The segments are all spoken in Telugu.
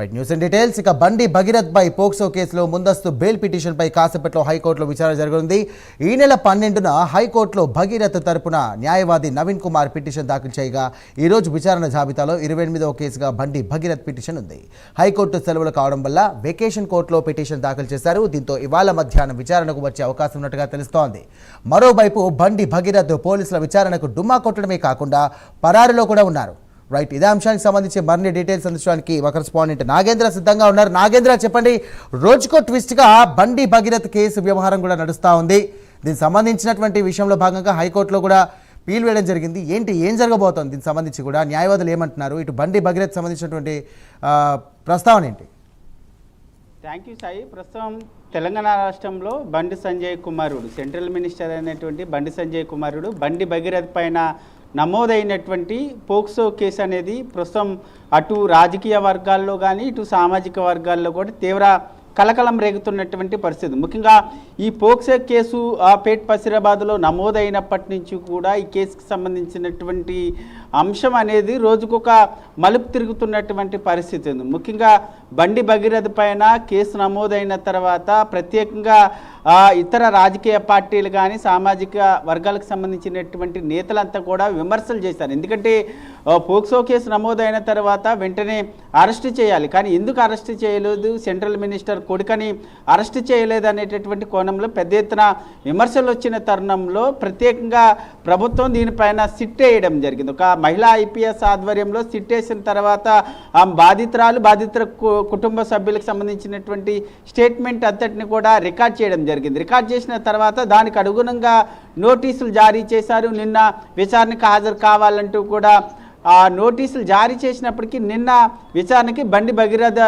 Right news in details. ఇక బండి భగీరథ్ పై పోక్సో కేసులో ముందస్తు బెయిల్ పిటిషన్ పై కాసేపట్లో హైకోర్టులో విచారణ జరగనుంది. ఈ నెల 12న హైకోర్టులో భగీరథ్ తరపున న్యాయవాది నవీన్ కుమార్ పిటిషన్ దాఖలు చేయగా ఈ రోజు విచారణ జాబితాలో 28వ కేసుగా బండి భగీరథ్ పిటిషన్ ఉంది. హైకోర్టు సెలవులు కావడం వల్ల వెకేషన్ కోర్టులో పిటిషన్ దాఖలు చేశారు. దీంతో ఇవాళ మధ్యాహ్నం విచారణకు వచ్చే అవకాశం ఉన్నట్టుగా తెలుస్తోంది. మరోవైపు బండి భగీరథ్ పోలీసుల విచారణకు డుమ్మా కొట్టడమే కాకుండా పరారులో కూడా ఉన్నారు. రైట్, ఇదే అంశానికి సంబంధించి మరిన్ని డీటెయిల్స్ అందించడానికి మా కరెస్పాండెంట్ నాగేంద్ర సిద్ధంగా ఉన్నారు. నాగేంద్ర, చెప్పండి, రోజుకో ట్విస్ట్గా బండి భగీరథ్ కేసు వ్యవహారం కూడా నడుస్తూ ఉంది. దీనికి సంబంధించినటువంటి విషయంలో భాగంగా హైకోర్టులో కూడా పీల్ వేయడం జరిగింది. ఏం జరగబోతోంది? దీనికి సంబంధించి కూడా న్యాయవాదులు ఏమంటున్నారు? ఇటు బండి భగీరథ్ సంబంధించినటువంటి ప్రస్తావన ఏంటి? Thank you Sai. ప్రస్తుతం తెలంగాణ రాష్ట్రంలో బండి సంజయ్ కుమారుడు, సెంట్రల్ మినిస్టర్ అయినటువంటి బండి సంజయ్ కుమారుడు బండి భగీరథ్ పైన నమోదైనటువంటి పోక్సో కేసు అనేది ప్రస్తుతం అటు రాజకీయ వర్గాల్లో కానీ ఇటు సామాజిక వర్గాల్లో కూడా తీవ్ర కలకలం రేగుతున్నటువంటి పరిస్థితి. ముఖ్యంగా ఈ పోక్సో కేసు పేట్ బషీరాబాద్లో నమోదైనప్పటి నుంచి కూడా ఈ కేసుకు సంబంధించినటువంటి అంశం అనేది రోజుకొక మలుపు తిరుగుతున్నటువంటి పరిస్థితి ఉంది. ముఖ్యంగా బండి భగీరథ్ పైన కేసు నమోదైన తర్వాత ప్రత్యేకంగా ఇతర రాజకీయ పార్టీలు కానీ సామాజిక వర్గాలకు సంబంధించినటువంటి నేతలంతా కూడా విమర్శలు చేశారు. ఎందుకంటే పోక్సో కేసు నమోదైన తర్వాత వెంటనే అరెస్ట్ చేయాలి, కానీ ఎందుకు అరెస్ట్ చేయలేదు, సెంట్రల్ మినిస్టర్ కొడుకని అరెస్ట్ చేయలేదు అనేటటువంటి కోణంలో పెద్ద ఎత్తున విమర్శలు వచ్చిన తరుణంలో ప్రత్యేకంగా ప్రభుత్వం దీనిపైన సిట్ వేయడం జరిగింది. ఒక మహిళా ఐపీఎస్ ఆధ్వర్యంలో సిట్ వేసిన తర్వాత బాధితుల కుటుంబ సభ్యులకు సంబంధించినటువంటి స్టేట్మెంట్ అంతటిని కూడా రికార్డ్ చేయడం జరిగింది. రికార్డ్ చేసిన తర్వాత దానికి అనుగుణంగా నోటీసులు జారీ చేశారు. నిన్న విచారణకు హాజరు కావాలంటూ కూడా నోటీసులు జారీ చేసినప్పటికీ నిన్న విచారణకి బండి భగీరథ్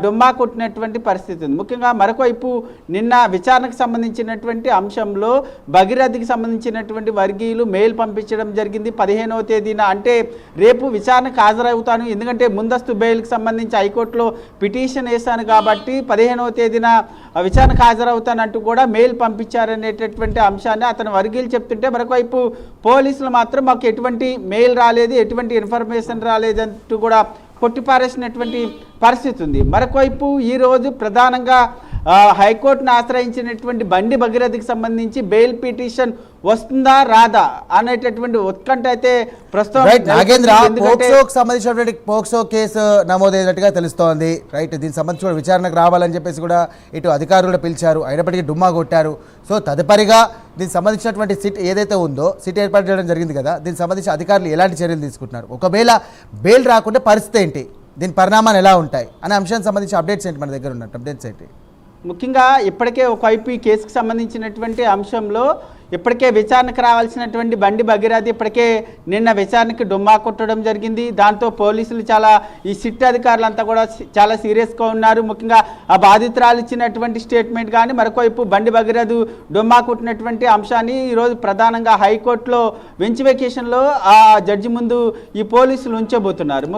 డొమ్మా కొట్టినటువంటి పరిస్థితి ఉంది. ముఖ్యంగా మరొకవైపు నిన్న విచారణకు సంబంధించినటువంటి అంశంలో భగీరథ్కి సంబంధించినటువంటి వర్గీయులు మెయిల్ పంపించడం జరిగింది. 15వ తేదీన, అంటే రేపు విచారణకు హాజరవుతాను, ఎందుకంటే ముందస్తు బెయిల్కి సంబంధించి హైకోర్టులో పిటిషన్ వేశాను కాబట్టి 15వ తేదీన విచారణకు హాజరవుతానంటూ కూడా మెయిల్ పంపించారనేటటువంటి అంశాన్ని అతను వర్గీయులు చెప్తుంటే, మరొకవైపు పోలీసులు మాత్రం మాకు ఎటువంటి మెయిల్ రాలేదు, ఎటువంటి ఇన్ఫర్మేషన్ రాలేదంటూ కూడా కొట్టిపారేసినటువంటి పరిస్థితి ఉంది. మరొకవైపు ఈరోజు ప్రధానంగా హైకోర్టును ఆశ్రయించినటువంటి బండి భగీరథ్కి సంబంధించి బెయిల్ పిటిషన్ వస్తుందా రాదా అనేటటువంటి ఉత్కంఠ అయితే ప్రస్తుతం సంబంధించినటువంటి పోక్సో కేసు నమోదైనట్టుగా తెలుస్తోంది. రైట్, దీనికి సంబంధించి కూడా విచారణకు రావాలని చెప్పేసి కూడా ఇటు అధికారులు పిలిచారు, అయినప్పటికీ డుమ్మా కొట్టారు. సో తదుపరిగా దీనికి సంబంధించినటువంటి సిట్ ఏదైతే ఉందో, సిట్ ఏర్పాటు చేయడం జరిగింది కదా, దీనికి సంబంధించి అధికారులు ఎలాంటి చర్యలు తీసుకుంటున్నారు, ఒకవేళ బెయిల్ రాకుంటే పరిస్థితి ఏంటి, దీని పరిణామాలు ఎలా ఉంటాయి అనే అంశానికి సంబంధించి అప్డేట్స్ ఏంటి, మన దగ్గర ఉన్నట్టు అప్డేట్స్ ఏంటి? ముఖ్యంగా ఇప్పటికే ఒకవైపు ఈ కేసుకు సంబంధించినటువంటి అంశంలో ఇప్పటికే విచారణకు రావాల్సినటువంటి బండి భగీరథ్ ఇప్పటికే నిన్న విచారణకి డుమ్మా కొట్టడం జరిగింది. దాంతో పోలీసులు ఈ సిట్ అధికారులంతా కూడా చాలా సీరియస్గా ఉన్నారు. ముఖ్యంగా ఆ బాధితురాలు ఇచ్చినటువంటి స్టేట్మెంట్ కానీ మరొకవైపు బండి భగీరథ్ డుమ్మా కొట్టినటువంటి అంశాన్ని ఈరోజు ప్రధానంగా హైకోర్టులో బెంచ్ వెకేషన్లో ఆ జడ్జి ముందు ఈ పోలీసులు ఉంచబోతున్నారు.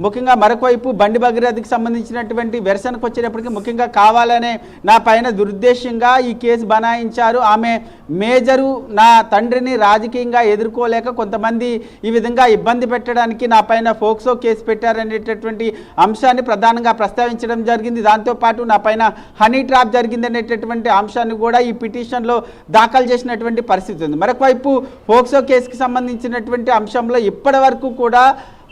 ముఖ్యంగా మరొకవైపు బండి భగీరథ్కి సంబంధించినటువంటి వెర్షన్కి వచ్చేటప్పటికి ముఖ్యంగా కావాలనే నా పైన దురుద్దేశంగా ఈ కేసు బనాయించారు, ఆమె మేజరు నా తండ్రిని రాజకీయంగా ఎదుర్కోలేక కొంతమంది ఈ విధంగా ఇబ్బంది పెట్టడానికి నా పైన పోక్సో కేసు పెట్టారనేటటువంటి అంశాన్ని ప్రధానంగా ప్రస్తావించడం జరిగింది. దాంతోపాటు నా పైన హనీ ట్రాప్ జరిగింది అనేటటువంటి అంశాన్ని కూడా ఈ పిటిషన్లో దాఖలు చేసినటువంటి పరిస్థితి ఉంది. మరొకవైపు పోక్సో కేసుకి సంబంధించినటువంటి అంశంలో ఇప్పటి వరకు కూడా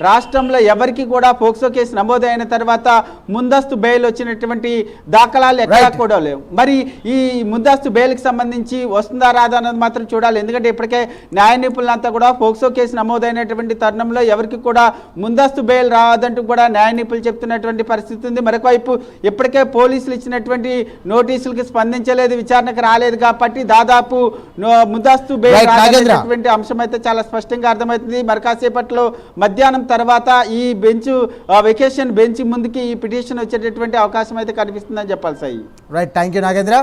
రాష్ట్రంలో ఎవరికి కూడా పోక్సో కేసు నమోదైన తర్వాత ముందస్తు బెయిల్ వచ్చినటువంటి దాఖలాలు ఎక్కడా కూడా లేవు. మరి ఈ ముందస్తు బెయిల్కి సంబంధించి వస్తుందా రాదా అన్నది మాత్రం చూడాలి. ఎందుకంటే ఇప్పటికే న్యాయ నిపుణులంతా కూడా పోక్సో కేసు నమోదైనటువంటి తరుణంలో ఎవరికి కూడా ముందస్తు బెయిల్ రావద్దంటూ కూడా న్యాయ నిపుణులు చెప్తున్నటువంటి పరిస్థితి ఉంది. మరొకవైపు ఇప్పటికే పోలీసులు ఇచ్చినటువంటి నోటీసులకి స్పందించలేదు, విచారణకు రాలేదు కాబట్టి దాదాపు ముందస్తు బెయిల్ రానటువంటి అంశం అయితే చాలా స్పష్టంగా అర్థమవుతుంది. మరి కాసేపట్లో మధ్యాహ్నం తర్వాత ఈ వెకేషన్ బెంచ్ ముందుకి ఈ పిటిషన్ వచ్చేటటువంటి అవకాశం అయితే కనిపిస్తుందని చెప్పాలి Sai. Right, thank you Nagendra.